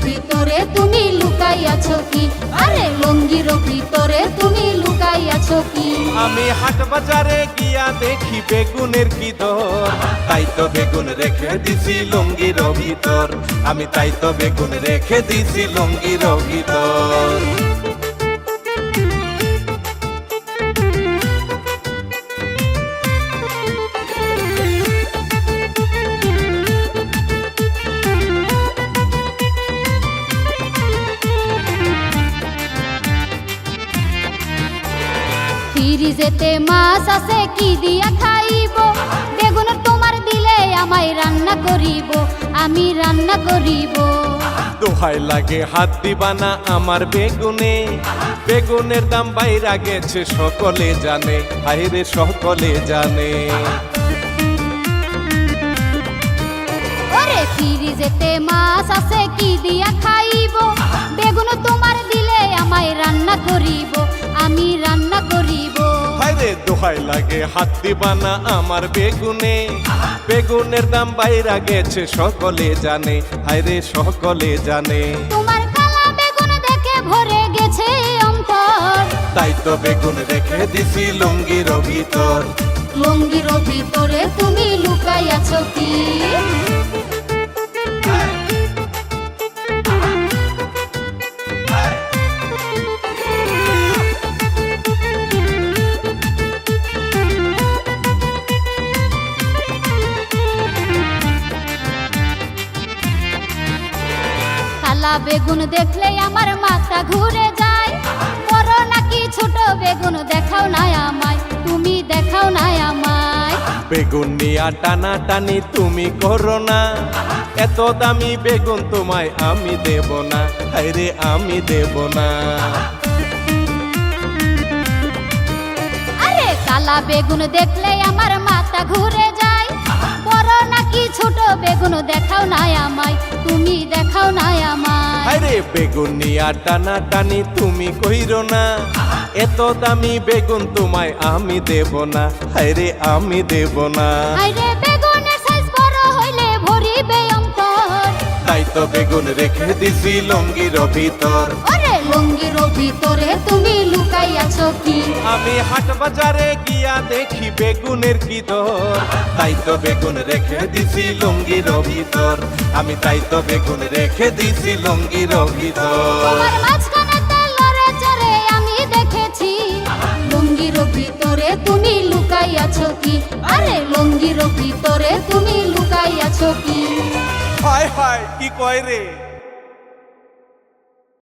ভিতরে তুমি লুকাইয়াছো কি? আরে লুঙ্গির ভিতরে তুমি লুকাইয়াছো কি? আমি হাট বাজারে গিয়া দেখি বেগুনের কি দর, তাই তো বেগুন রেখে দিছি লুঙ্গির ভিতর। আমি তাই তো বেগুন রেখে দিছি লুঙ্গির ভিতর। ফ্রিজেতে মাছ আছে কি দিয়া খাইব? বেগুন তোমার দিলে আমায় রান্না করিব, আমি রান্না করিব। দোহাই লাগে হাত দিবা না আমার বেগুনে, বেগুনের দাম বাইরা গেছে সকলে জানে, হায়রে সকলে জানে। ওরে ফ্রিজেতে মাছ আছে কি দিয়া খাইব? বেগুন তোমার দিলে আমায় রান্না করিব, আমি রান্না করিব। হায়রে দোহাই লাগে হাত দিবা না আমার বেগুনে, বেগুনের দাম বাইরা গেছে সকলে জানে, হায়রে সকলে জানে। তোমার কালা বেগুন দেখে ভরে গেছে অন্তর, তাই তো বেগুন রেখে দিছি লুঙ্গির ভিতর। লুঙ্গির ভিতরে তুমি লুকাইয়াছো কি? কালা বেগুন দেখলে আমার মাথা ঘুরে যায়, বড় নাকি ছোট বেগুন দেখাও না আমায়, তুমি দেখাও না আমায়। বেগুন নিয়া টানা টানি তুমি করো না, এত দামি বেগুন তোমায় আমি দেব না, হায়রে আমি দেব না। আরে কালা বেগুন দেখলে আমার মাথা ঘুরে যায়, বড় নাকি ছোট বেগুন দেখাও না আমায়, তুমি দেখাও না আমায়। হায়রে বেগুন নিয়া টানা টানি তুমি কইরো না, এত দামি বেগুন তোমায় আমি দেব না, হায়রে আমি দেব না। আরে বেগুনের সাইজ বড় হইলে ভরিবে অন্তর, তাই তো বেগুন রেখে দিছি লুঙ্গির ভিতর। ওরে লুঙ্গির ভিতরে তুমি লুকাইয়াছো কি? আমি হাট বাজারে গিয়া দেখি বেগুনের কি দর, তাই তো বেগুন রেখে দিছি লুঙ্গির ভিতর। আমি তাই তো বেগুন রেখে দিছি লুঙ্গির ভিতর। তোমার মাঝখানেতে লড়ে চড়ে আমি দেখেছি, লুঙ্গির ভিতরে তুমি লুকাইয়াছো কি? আরে লুঙ্গির ভিতরে তুমি লুকাইয়াছো কি? হায় হায় কি কয় রে।